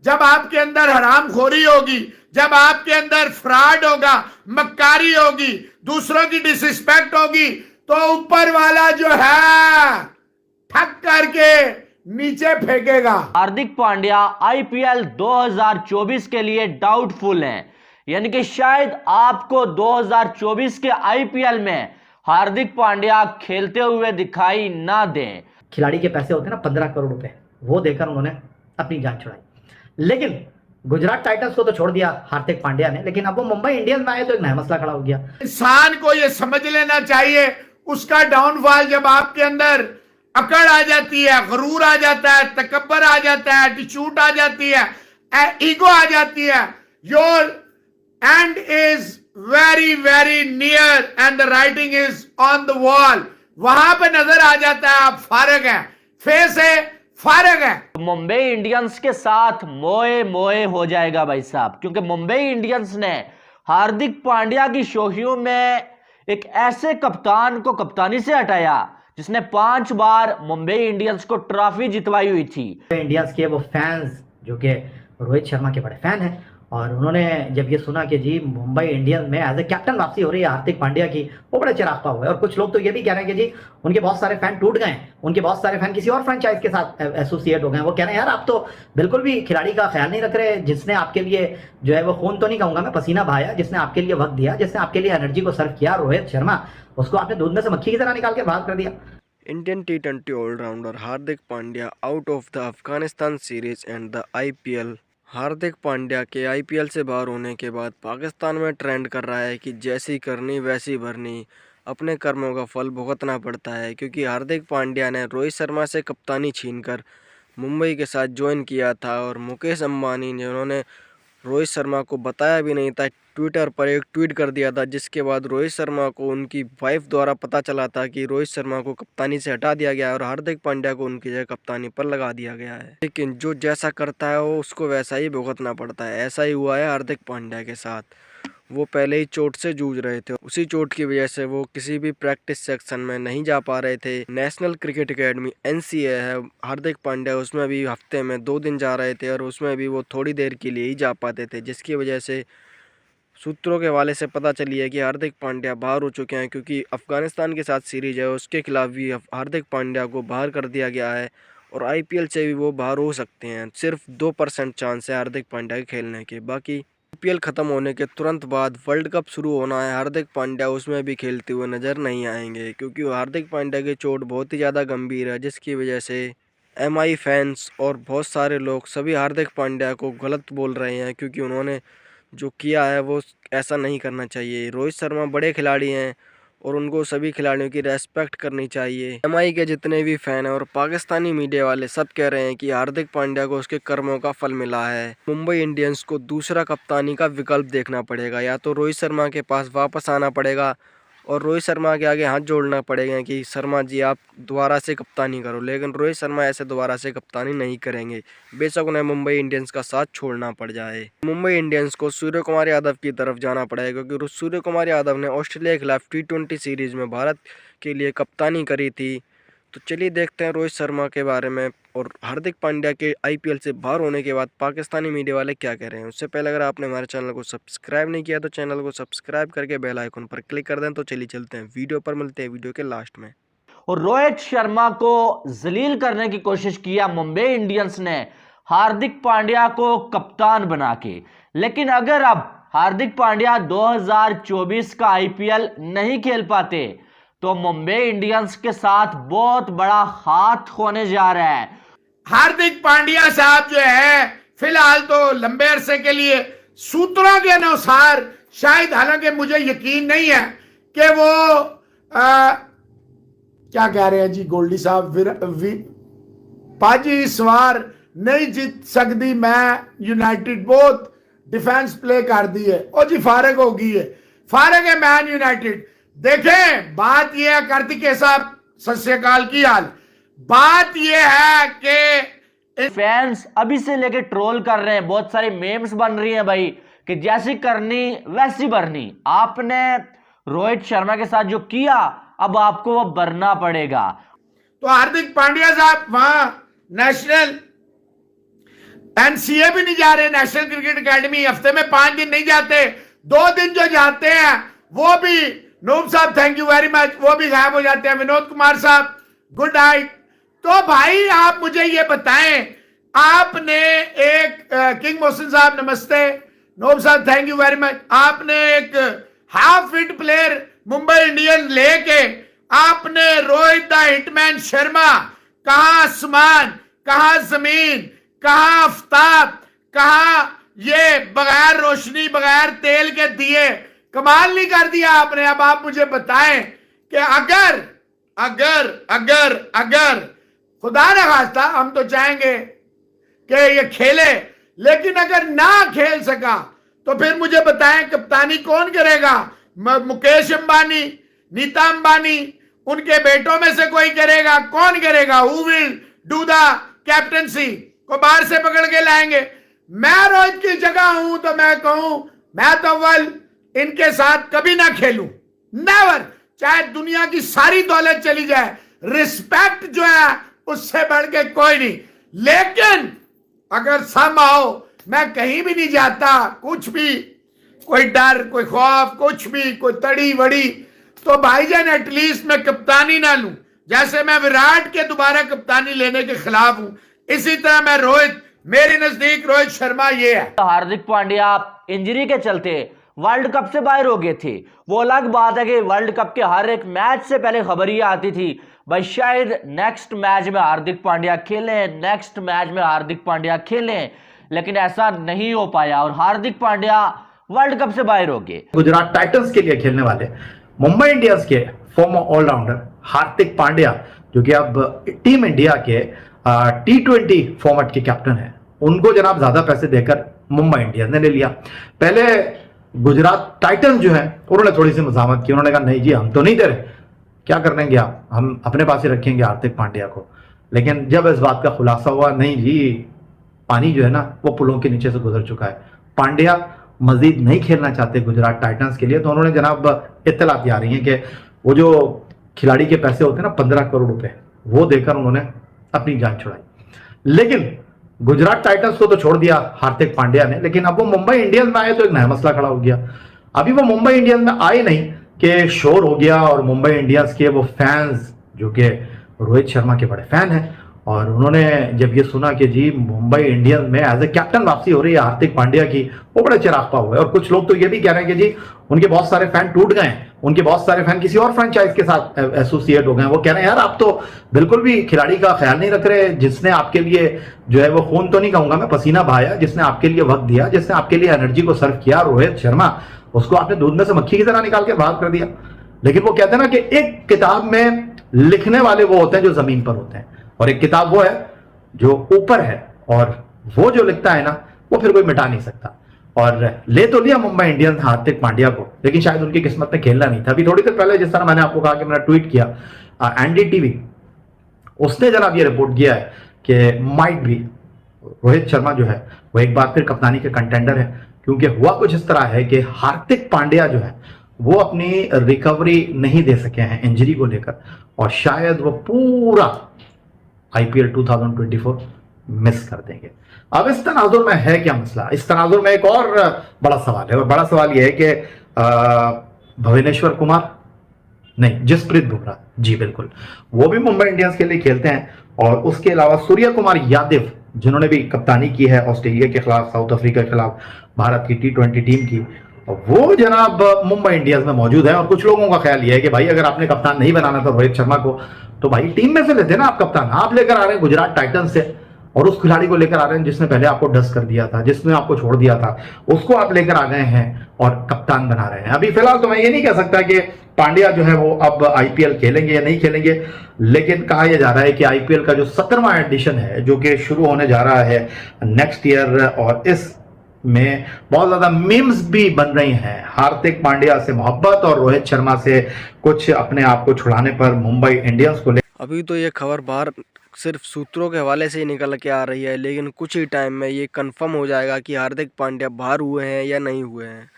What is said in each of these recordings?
जब आपके अंदर हरामखोरी होगी, जब आपके अंदर फ्रॉड होगा, मक्कारी होगी, दूसरों की डिसरिस्पेक्ट होगी, तो ऊपर वाला जो है ठक करके नीचे फेंकेगा। हार्दिक पांड्या आईपीएल 2024 के लिए डाउटफुल हैं, यानी कि शायद आपको 2024 के आईपीएल में हार्दिक पांड्या खेलते हुए दिखाई ना दें। खिलाड़ी के पैसे होते हैं ना 15 करोड़ रुपए, वो देकर उन्होंने अपनी जान छुड़ाई। लेकिन गुजरात टाइटंस को तो छोड़ दिया हार्दिक पांड्या ने, लेकिन अब वो मुंबई इंडियंस में आए तो एक नया मसला खड़ा हो गया। इंसान को ये समझ लेना चाहिए उसका डाउनफॉल जब आपके अंदर अकड़ आ जाती है, गरूर आ जाता है, तकब्बर आ जाता है, एटीट्यूड आ जाती है, ईगो आ जाती है, your and is very very near and the writing is on the wall, वहां पे नजर आ जाता है आप फारग हैं, फेस है फारग है। मुंबई इंडियंस के साथ मोए मोए हो जाएगा भाई साहब, क्योंकि मुंबई इंडियंस ने हार्दिक पांड्या की शोहियों में एक ऐसे कप्तान को कप्तानी से हटाया जिसने 5 बार मुंबई इंडियंस को ट्रॉफी जितवाई हुई थी। इंडियंस के वो फैंस जो कि रोहित शर्मा के बड़े फैन हैं, और उन्होंने जब ये सुना कि जी मुंबई इंडियंस में एज ए कैप्टन वापसी हो रही है हार्दिक पांड्या की, वो बड़े चिरागता हुए। और कुछ लोग तो ये भी कह रहे हैं कि जी उनके बहुत सारे फैन टूट गए, उनके बहुत सारे फैन किसी और फ्रेंचाइज के साथ एसोसिएट हो गए। वो कह रहे हैं यार आप तो बिल्कुल भी खिलाड़ी का ख्याल नहीं रख रहे, जिसने आपके लिए जो है वो खून तो नहीं कहूंगा मैं, पसीना बहाया, जिसने आपके लिए वक्त दिया, जिसने आपके लिए एनर्जी को सर्व किया, रोहित शर्मा, उसको आपने दूध में से मक्खी की तरह निकाल के बाहर कर दिया। इंडियन टी20 allrounder Hardik Pandya out of the Afghanistan series and the IPL. Hardik Pandya के आईपीएल से बाहर होने के बाद पाकिस्तान में ट्रेंड कर रहा है कि जैसी करनी वैसी भरनी, अपने कर्मों का फल भुगतना पड़ता है, क्योंकि हार्दिक पांड्या ने रोहित शर्मा से कप्तानी छीनकर मुंबई के साथ ज्वाइन किया था, और मुकेश अंबानी ने उन्होंने रोहित शर्मा को बताया भी नहीं था, ट्विटर पर एक ट्वीट कर दिया था, जिसके बाद रोहित शर्मा को उनकी वाइफ द्वारा पता चला था कि रोहित शर्मा को कप्तानी से हटा दिया गया है और हार्दिक पांड्या को उनकी जगह कप्तानी पर लगा दिया गया है। लेकिन जो जैसा करता है वो उसको वैसा ही भुगतना पड़ता है। ऐसा ही हुआ है हार्दिक पांड्या के साथ। वो पहले ही चोट से जूझ रहे थे, उसी चोट की वजह से वो किसी भी प्रैक्टिस सेक्शन में नहीं जा पा रहे थे। नेशनल क्रिकेट एकेडमी NCA है हार्दिक पांड्या, उसमें भी हफ्ते में 2 दिन जा रहे थे, और उसमें भी वो थोड़ी देर के लिए ही जा पाते थे, जिसकी वजह से सूत्रों के हवाले से पता चली है कि हार्दिक पांड्या बाहर हो चुके हैं, क्योंकि अफगानिस्तान के साथ सीरीज है उसके खिलाफ भी हार्दिक पांड्या को बाहर कर दिया गया है, और आईपीएल से भी वो बाहर हो सकते हैं। सिर्फ 2% चांस है हार्दिक पांड्या के खेलने के। बाकी आईपीएल ख़त्म होने के तुरंत बाद वर्ल्ड कप शुरू होना है, हार्दिक पांड्या उसमें भी खेलते हुए नज़र नहीं आएंगे, क्योंकि हार्दिक पांड्या की चोट बहुत ही ज़्यादा गंभीर है, जिसकी वजह से MI फैंस और बहुत सारे लोग सभी हार्दिक पांड्या को गलत बोल रहे हैं, क्योंकि उन्होंने जो किया है वो ऐसा नहीं करना चाहिए। रोहित शर्मा बड़े खिलाड़ी हैं और उनको सभी खिलाड़ियों की रेस्पेक्ट करनी चाहिए। MI के जितने भी फ़ैन हैं और पाकिस्तानी मीडिया वाले सब कह रहे हैं कि हार्दिक पांड्या को उसके कर्मों का फल मिला है। मुंबई इंडियंस को दूसरा कप्तानी का विकल्प देखना पड़ेगा, या तो रोहित शर्मा के पास वापस आना पड़ेगा और रोहित शर्मा के आगे हाथ जोड़ना पड़ेगा कि शर्मा जी आप दोबारा से कप्तानी करो। लेकिन रोहित शर्मा ऐसे दोबारा से कप्तानी नहीं करेंगे, बेशक उन्हें मुंबई इंडियंस का साथ छोड़ना पड़ जाए। मुंबई इंडियंस को सूर्य कुमार यादव की तरफ जाना पड़ेगा, क्योंकि सूर्य कुमार यादव ने ऑस्ट्रेलिया के खिलाफ T20 सीरीज में भारत के लिए कप्तानी करी थी। तो चलिए देखते हैं रोहित शर्मा के बारे में और हार्दिक पांड्या के आईपीएल से बाहर होने के बाद पाकिस्तानी मीडिया वाले क्या कह रहे हैं। उससे पहले अगर आपने हमारे चैनल को सब्सक्राइब नहीं किया तो चैनल को सब्सक्राइब करके बेल आइकन पर क्लिक कर दें। तो चलिए चलते हैं वीडियो पर, मिलते हैं वीडियो के लास्ट में। और रोहित शर्मा को जलील करने की कोशिश किया मुंबई इंडियंस ने हार्दिक पांड्या को कप्तान बना के, लेकिन अगर अब हार्दिक पांड्या 2024 का आईपीएल नहीं खेल पाते तो मुंबई इंडियंस के साथ बहुत बड़ा हाथ होने जा रहा है। हार्दिक पांड्या साहब जो है फिलहाल तो लंबे अरसे के लिए सूत्रों के अनुसार, शायद हालांकि मुझे यकीन नहीं है कि वो क्या कह रहे हैं जी गोल्डी साहब, पाजी इस बार नहीं जीत सकती, मैं यूनाइटेड बहुत डिफेंस प्ले कर दी है और जी फारग हो गई है, फारग है मैन यूनाइटेड। देखें बात यह है, कार्तिक साहब सत श्री अकाल की हाल, बात यह है कि फैंस अभी से लेके ट्रोल कर रहे हैं, बहुत सारी मेम्स बन रही हैं भाई कि जैसी करनी वैसी भरनी। आपने रोहित शर्मा के साथ जो किया अब आपको वो भरना पड़ेगा। तो हार्दिक पांड्या साहब वहां नेशनल एनसीए भी नहीं जा रहे, नेशनल क्रिकेट एकेडमी, हफ्ते में 5 दिन नहीं जाते, 2 दिन जो जाते हैं वो भी, नूब साहब थैंक यू वेरी मच, वो भी गायब हो जाते हैं। विनोद कुमार साहब गुड नाइट। तो भाई आप मुझे ये बताएं, आपने एक किंग मोहसिन साहब नमस्ते, नूब साहब थैंक यू वेरी मच, आपने एक half fit player Mumbai Indians लेके आपने रोहित द हिटमैन शर्मा, कहां आसमान कहां जमीन कहां आफ्ताब कहां ये बगैर रोशनी बगैर तेल के दिए, कमाल नहीं कर दिया आपने। अब आप मुझे बताएं कि अगर अगर अगर अगर खुदा न खास्ता, हम तो चाहेंगे कि ये खेले, लेकिन अगर ना खेल सका तो फिर मुझे बताएं कप्तानी कौन करेगा? मुकेश अंबानी, नीता अंबानी, उनके बेटों में से कोई करेगा? कौन करेगा? Who will do the captaincy? को बाहर से पकड़ के लाएंगे। मैं रोहित की जगह हूं तो मैं कहूं, मैं तो अव्वल इनके साथ कभी ना खेलूं, नेवर, चाहे दुनिया की सारी दौलत चली जाए, रिस्पेक्ट जो है उससे बढ़ के कोई नहीं। लेकिन अगर सम आओ मैं कहीं भी नहीं जाता, कुछ भी, कोई डर कोई खौफ कुछ भी, कोई तड़ी वड़ी, तो भाईजान एटलीस्ट मैं कप्तानी ना लूं। जैसे मैं विराट के दोबारा कप्तानी लेने के खिलाफ हूं, इसी तरह मैं रोहित, मेरे नजदीक रोहित शर्मा ये है। हार्दिक पांड्या इंजरी के चलते वर्ल्ड कप से बाहर हो गए थे। वो अलग बात है कि वर्ल्ड कप के हर एक मैच से पहले खबर ये आती थी भाई शायद नेक्स्ट मैच में हार्दिक पांड्या खेलें, नेक्स्ट मैच में हार्दिक पांड्या खेलें, लेकिन ऐसा नहीं हो पाया और हार्दिक पांड्या वर्ल्ड कप से बाहर हो गए। गुजरात टाइटंस के लिए खेलने वाले मुंबई इंडियंस के फॉर्मर ऑलराउंडर हार्दिक पांड्या, जो कि अब टीम इंडिया के T20 फॉर्मेट के कैप्टन हैं, उनको जनाब ज्यादा पैसे देकर मुंबई इंडियंस ने ले लिया। पहले गुजरात टाइटंस जो है उन्होंने थोड़ी सी मजामत की, उन्होंने कहा नहीं जी हम तो नहीं दे रहे, क्या कर देंगे आप, हम अपने पास ही रखेंगे हार्दिक पांड्या को। लेकिन जब इस बात का खुलासा हुआ, नहीं जी पानी जो है ना वो पुलों के नीचे से गुजर चुका है, पांड्या मजीद नहीं खेलना चाहते गुजरात टाइटंस के लिए, तो उन्होंने जनाब इत्तलात आ रही है कि वो जो खिलाड़ी के पैसे होते हैं ना 15 करोड़ रुपए, वो देकर उन्होंने अपनी जान छुड़ाई। लेकिन गुजरात टाइटंस को तो छोड़ दिया हार्दिक पांड्या ने, लेकिन अब वो मुंबई इंडियंस में आए तो एक नया मसला खड़ा हो गया। अभी वो मुंबई इंडियंस में आए नहीं कि शोर हो गया और मुंबई इंडियंस के वो फैंस जो कि रोहित शर्मा के बड़े फैन हैं, और उन्होंने जब ये सुना कि जी मुंबई इंडियंस में एज ए कैप्टन वापसी हो रही है हार्दिक पांड्या की, वो बड़े चिरागता हुए। और कुछ लोग तो ये भी कह रहे हैं कि जी उनके बहुत सारे फैन टूट गए, उनके बहुत सारे फैन किसी और फ्रेंचाइज के साथ एसोसिएट हो गए। वो कह रहे हैं यार आप तो बिल्कुल भी खिलाड़ी का ख्याल नहीं रख रहे, जिसने आपके लिए जो है वो खून तो नहीं कहूंगा मैं, पसीना बहाया, जिसने आपके लिए वक्त दिया, जिसने आपके लिए एनर्जी को सर्व किया, रोहित शर्मा, उसको आपने दूध में से मक्खी की तरह निकाल के बाहर कर दिया। लेकिन वो कहते हैं ना कि एक किताब में लिखने वाले वो होते हैं जो जमीन पर होते हैं, और एक किताब वो है जो ऊपर है, और वो जो लिखता है ना वो फिर कोई मिटा नहीं सकता। और ले तो लिया मुंबई इंडियंस हार्दिक पांड्या को, लेकिन शायद उनकी किस्मत में खेलना नहीं था। अभी थोड़ी देर पहले जिस तरह मैंने आपको कहा कि मैंने ट्वीट किया, NDTV उसने जनाब ये रिपोर्ट किया है कि माइट भी रोहित शर्मा जो है वो एक बार फिर कप्तानी के कंटेंडर है, क्योंकि हुआ कुछ इस तरह है कि हार्दिक पांड्या जो है वो अपनी रिकवरी नहीं दे सके हैं इंजरी को लेकर, और शायद वो पूरा IPL 2024 मिस कर देंगे। अब इस तनाजुर में है क्या मसला? इस तनाजुर में एक और बड़ा सवाल है, और बड़ा सवाल यह है कि भुवनेश्वर कुमार नहीं, जसप्रीत बुमराह, जी बिल्कुल, वो भी मुंबई इंडियंस के लिए खेलते हैं, और उसके अलावा सूर्य कुमार यादव जिन्होंने भी कप्तानी की है ऑस्ट्रेलिया के खिलाफ, साउथ अफ्रीका के खिलाफ भारत की T20 टीम की, वो जनाब मुंबई इंडियंस में मौजूद है। और कुछ लोगों का ख्याल यह है कि भाई अगर आपने कप्तान नहीं बनाना था रोहित शर्मा को, तो भाई टीम में से लेते ना आप कप्तान। आप लेकर आ रहे हैं गुजरात टाइटंस से, और उस खिलाड़ी को लेकर आ रहे हैं जिसने पहले आपको डस्ट कर दिया था, जिसने आपको छोड़ दिया था, उसको आप लेकर आ गए हैं और कप्तान बना रहे हैं। अभी फिलहाल तो मैं ये नहीं कह सकता कि पांड्या जो है वो अब IPL खेलेंगे या नहीं खेलेंगे, लेकिन कहा यह जा रहा है कि IPL का जो 17वां एडिशन है जो कि शुरू होने जा रहा है नेक्स्ट ईयर, और इस में बहुत ज्यादा मीम्स भी बन रही हैं हार्दिक पांड्या से मोहब्बत और रोहित शर्मा से कुछ अपने आप को छुड़ाने पर मुंबई इंडियंस को। अभी तो ये खबर बाहर सिर्फ सूत्रों के हवाले से ही निकल के आ रही है, लेकिन कुछ ही टाइम में ये कंफर्म हो जाएगा कि हार्दिक पांड्या बाहर हुए हैं या नहीं हुए हैं।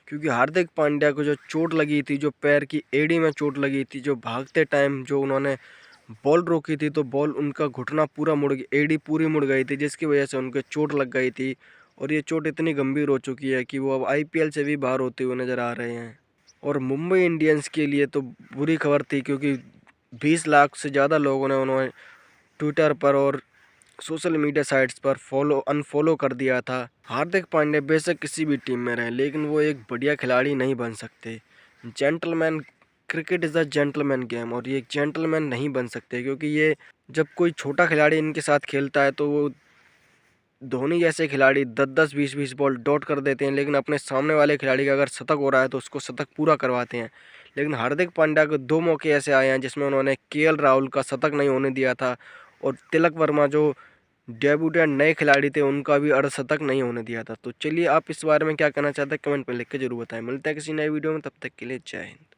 क्योंकि हार्दिक पांड्या को जो चोट लगी थी, जो पैर की एड़ी में चोट लगी थी, जो भागते टाइम जो उन्होंने बॉल रोकी थी तो बॉल उनका घुटना पूरा मुड़ गया, एडी पूरी मुड़ गई थी, जिसकी वजह से उनके चोट लग गई थी और ये चोट इतनी गंभीर हो चुकी है कि वो अब आईपीएल से भी बाहर होते हुए नज़र आ रहे हैं। और मुंबई इंडियंस के लिए तो बुरी खबर थी, क्योंकि 20 लाख से ज़्यादा लोगों ने उन्हें ट्विटर पर और सोशल मीडिया साइट्स पर अनफॉलो कर दिया था। हार्दिक पांड्या बेशक किसी भी टीम में रहे, लेकिन वो एक बढ़िया खिलाड़ी नहीं बन सकते। Gentleman, cricket is a gentleman game, और ये एक जेंटलमैन नहीं बन सकते, क्योंकि ये जब कोई छोटा खिलाड़ी इनके साथ खेलता है तो वो धोनी जैसे खिलाड़ी 10-10, 20-20 बॉल डॉट कर देते हैं, लेकिन अपने सामने वाले खिलाड़ी का अगर शतक हो रहा है तो उसको शतक पूरा करवाते हैं। लेकिन हार्दिक पांड्या को 2 मौके ऐसे आए हैं जिसमें उन्होंने केएल राहुल का शतक नहीं होने दिया था, और तिलक वर्मा जो डेब्यूटेंट नए खिलाड़ी थे उनका भी अर्धशतक नहीं होने दिया था। तो चलिए, आप इस बारे में क्या कहना चाहते हैं कमेंट में लिख के जरूर बताएं। मिलते हैं किसी नए वीडियो में, तब तक के लिए जय हिंद।